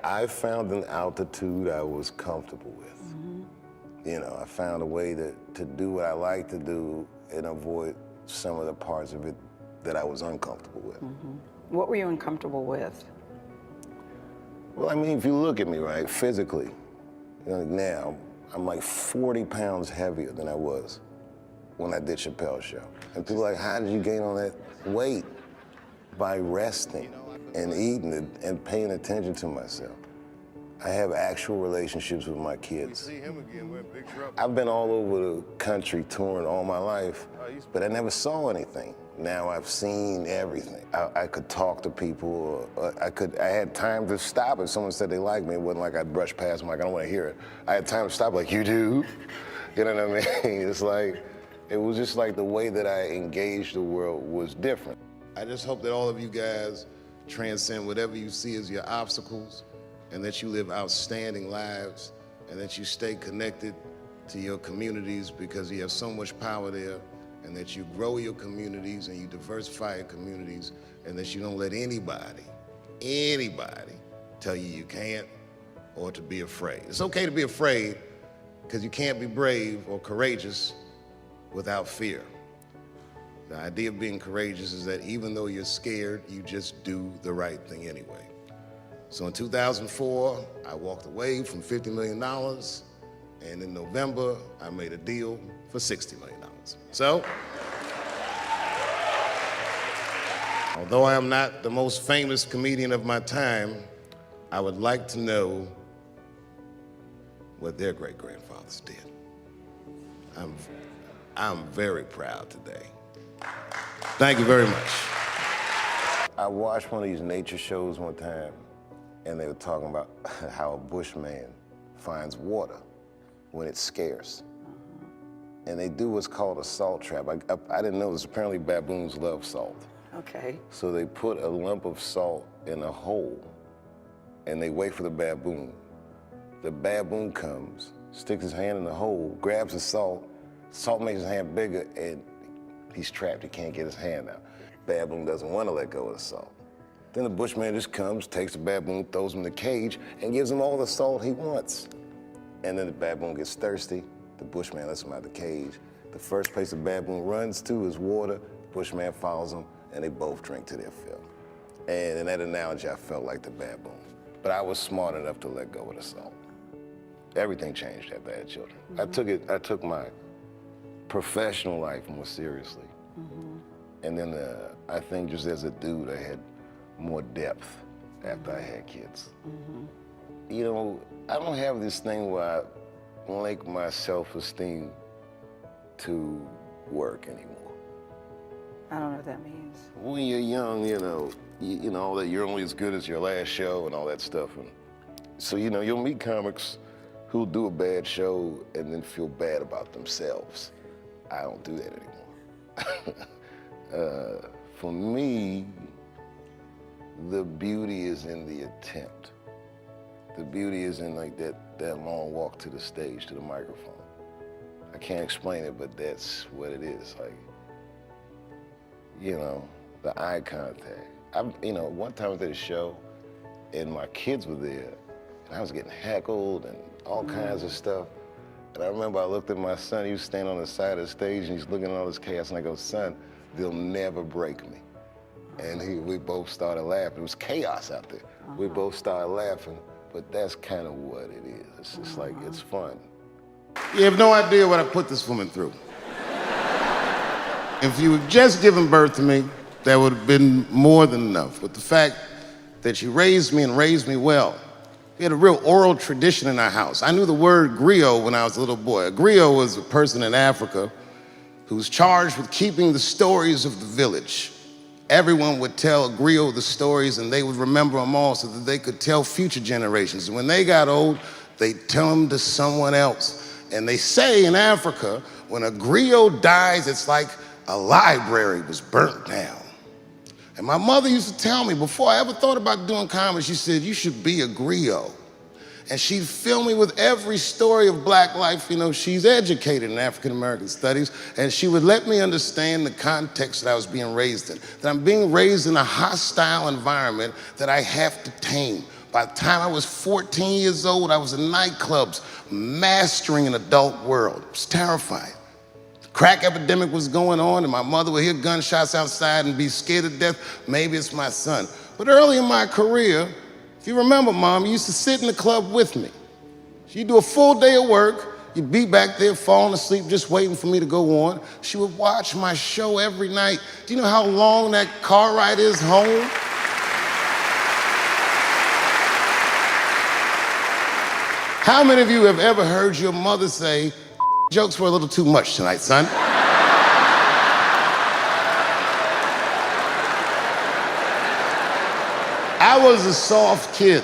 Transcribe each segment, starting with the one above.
I found an altitude I was comfortable with. You know, I found a way to do what I like to do and avoid some of the parts of it that I was uncomfortable with. What were you uncomfortable with? Well, I mean, if you look at me, right, physically, you know, now, I'm like 40 pounds heavier than I was when I did Chappelle's show. And people are like, how did you gain all that weight? By resting and eating and paying attention to myself. I have actual relationships with my kids. I've been all over the country touring all my life, but I never saw anything. Now I've seen everything. I could talk to people. I had time to stop if someone said they liked me. It wasn't like I'd brush past them like, I don't want to hear it. I had time to stop like, you do? You know what I mean? It's like, it was just like the way that I engaged the world was different. I just hope that all of you guys transcend whatever you see as your obstacles, and that you live outstanding lives, and that you stay connected to your communities because you have so much power there, and that you grow your communities and you diversify your communities, and that you don't let anybody tell you you can't or to be afraid. It's okay to be afraid because you can't be brave or courageous without fear. The idea of being courageous is that even though you're scared, you just do the right thing anyway. So in 2004, I walked away from $50 million, and in November, I made a deal for $60 million. So, although I am not the most famous comedian of my time, I would like to know what their great-grandfathers did. I'm very proud today. Thank you very much. I watched one of these nature shows one time, and they were talking about how a bushman finds water when it's scarce. And they do what's called a salt trap. I didn't know this. Apparently baboons love salt. Okay. So they put a lump of salt in a hole, and they wait for the baboon. The baboon comes, sticks his hand in the hole, grabs the salt makes his hand bigger, and he's trapped. He can't get his hand out. Baboon doesn't want to let go of the salt. Then the bushman just comes, takes the baboon, throws him in the cage, and gives him all the salt he wants. And then the baboon gets thirsty. The bushman lets him out of the cage. The first place the baboon runs to is water. The bushman follows him, and they both drink to their fill. And in that analogy, I felt like the baboon. But I was smart enough to let go of the salt. Everything changed after I had children. I took my professional life more seriously. And then I think just as a dude, I had more depth after I had kids. You know, I don't have this thing where I link my self-esteem to work anymore. I don't know what that means. When you're young, you know that you're only as good as your last show and all that stuff. And so, you know, you'll meet comics who'll do a bad show and then feel bad about themselves. I don't do that anymore. For me, the beauty is in the attempt. The beauty is in like that long walk to the stage, to the microphone. I can't explain it, but that's what it is. Like, you know, the eye contact. You know, one time I was at a show and my kids were there and I was getting heckled and all kinds of stuff. And I remember I looked at my son, he was standing on the side of the stage and he's looking at all this chaos and I go, son, they'll never break me. And we both started laughing. It was chaos out there. We both started laughing, but that's kind of what it is. It's just like, it's fun. You have no idea what I put this woman through. If you had just given birth to me, that would have been more than enough. But the fact that you raised me and raised me well, we had a real oral tradition in our house. I knew the word griot when I was a little boy. A griot was a person in Africa who was charged with keeping the stories of the village. Everyone would tell a griot the stories and they would remember them all so that they could tell future generations. And when they got old, they'd tell them to someone else. And they say in Africa, when a griot dies, it's like a library was burnt down. And my mother used to tell me, before I ever thought about doing comedy, she said, you should be a griot. And she'd fill me with every story of black life. You know, she's educated in African-American studies, and she would let me understand the context that I was being raised in, that I'm being raised in a hostile environment that I have to tame. By the time I was 14 years old, I was in nightclubs, mastering an adult world. It was terrifying. The crack epidemic was going on, and my mother would hear gunshots outside and be scared to death. Maybe it's my son. But early in my career, if you remember, Mom, you used to sit in the club with me. She'd do a full day of work. You'd be back there falling asleep, just waiting for me to go on. She would watch my show every night. Do you know how long that car ride is home? How many of you have ever heard your mother say, jokes were a little too much tonight, son? I was a soft kid.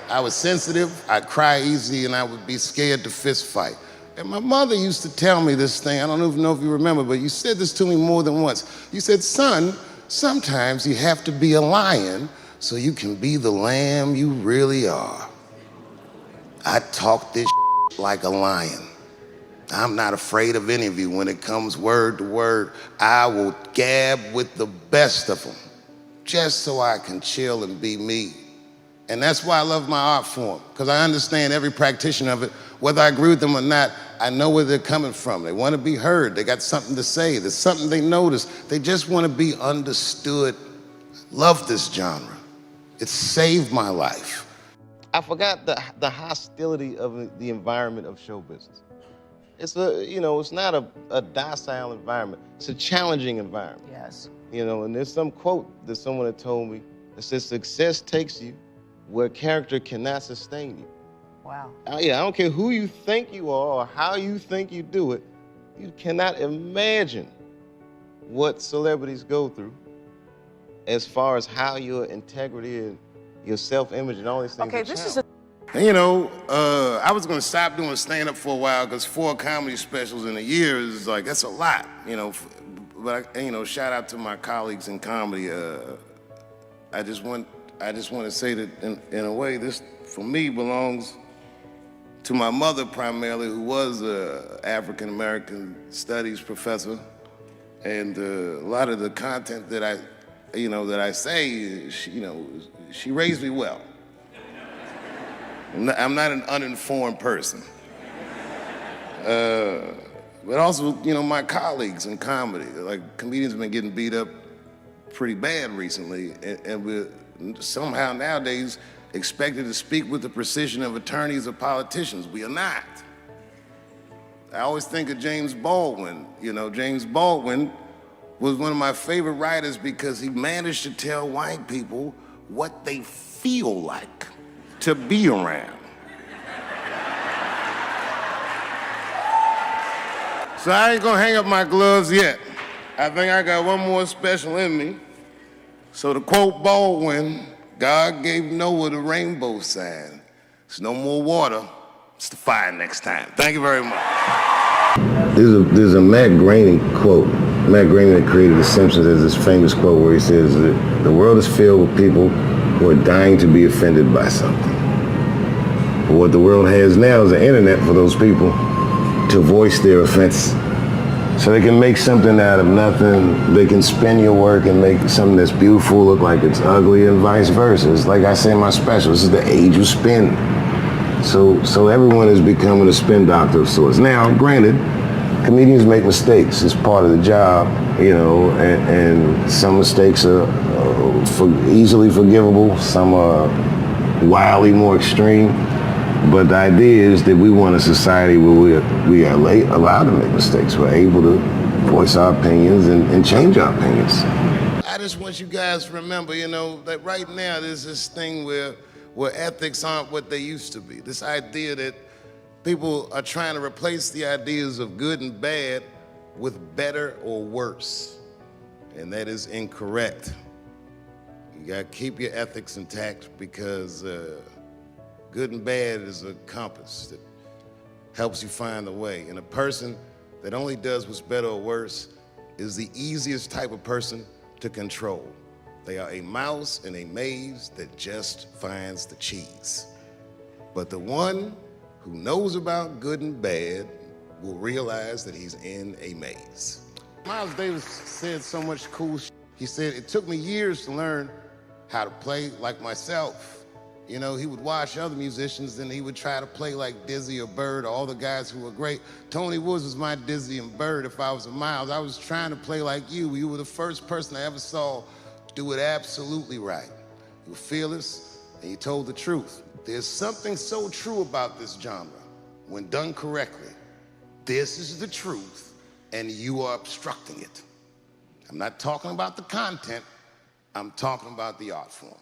I was sensitive, I'd cry easy, and I would be scared to fist fight. And my mother used to tell me this thing, I don't even know if you remember, but you said this to me more than once. You said, son, sometimes you have to be a lion so you can be the lamb you really are. I talk this like a lion. I'm not afraid of any of you. When it comes word to word, I will gab with the best of them, just so I can chill and be me. And that's why I love my art form, because I understand every practitioner of it. Whether I agree with them or not, I know where they're coming from. They want to be heard. They got something to say. There's something they notice. They just want to be understood. Love this genre. It saved my life. I forgot the hostility of the environment of show business. It's it's not a docile environment. It's a challenging environment. Yes. And there's some quote that someone had told me that says, success takes you where character cannot sustain you. Wow. I don't care who you think you are or how you think you do it. You cannot imagine what celebrities go through as far as how your integrity and your self-image and all these things. Okay, this is a... I was gonna stop doing stand-up for a while because 4 comedy specials in a year is like, that's a lot, But shout out to my colleagues in comedy. I just want to say that in a way, this for me belongs to my mother primarily, who was an African American studies professor, and a lot of the content that I say, she raised me well. I'm not an uninformed person. But also, my colleagues in comedy, like comedians have been getting beat up pretty bad recently, and we're somehow nowadays expected to speak with the precision of attorneys or politicians. We are not. I always think of James Baldwin. James Baldwin was one of my favorite writers because he managed to tell white people what they feel like to be around. So I ain't gonna hang up my gloves yet. I think I got one more special in me. So to quote Baldwin, God gave Noah the rainbow sign. There's no more water, it's the fire next time. Thank you very much. There's a Matt Groening quote. Matt Groening that created The Simpsons has this famous quote where he says that the world is filled with people who are dying to be offended by something. But what the world has now is the internet for those people to voice their offense. So they can make something out of nothing. They can spin your work and make something that's beautiful look like it's ugly, and vice versa. It's like I say in my special, this is the age of spin. So everyone is becoming a spin doctor of sorts. Now, granted, comedians make mistakes. It's part of the job, and some mistakes are easily forgivable. Some are wildly more extreme. But the idea is that we want a society where we are allowed to make mistakes. We're able to voice our opinions and change our opinions. I just want you guys to remember, that right now there's this thing where ethics aren't what they used to be. This idea that people are trying to replace the ideas of good and bad with better or worse. And that is incorrect. You gotta keep your ethics intact because good and bad is a compass that helps you find the way. And a person that only does what's better or worse is the easiest type of person to control. They are a mouse in a maze that just finds the cheese. But the one who knows about good and bad will realize that he's in a maze. Miles Davis said so much cool shit. He said, it took me years to learn how to play like myself. You know, he would watch other musicians, then he would try to play like Dizzy or Bird, or all the guys who were great. Tony Woods was my Dizzy and Bird. If I was a Miles, I was trying to play like you. You were the first person I ever saw do it absolutely right. You were fearless, and you told the truth. There's something so true about this genre. When done correctly, this is the truth, and you are obstructing it. I'm not talking about the content, I'm talking about the art form.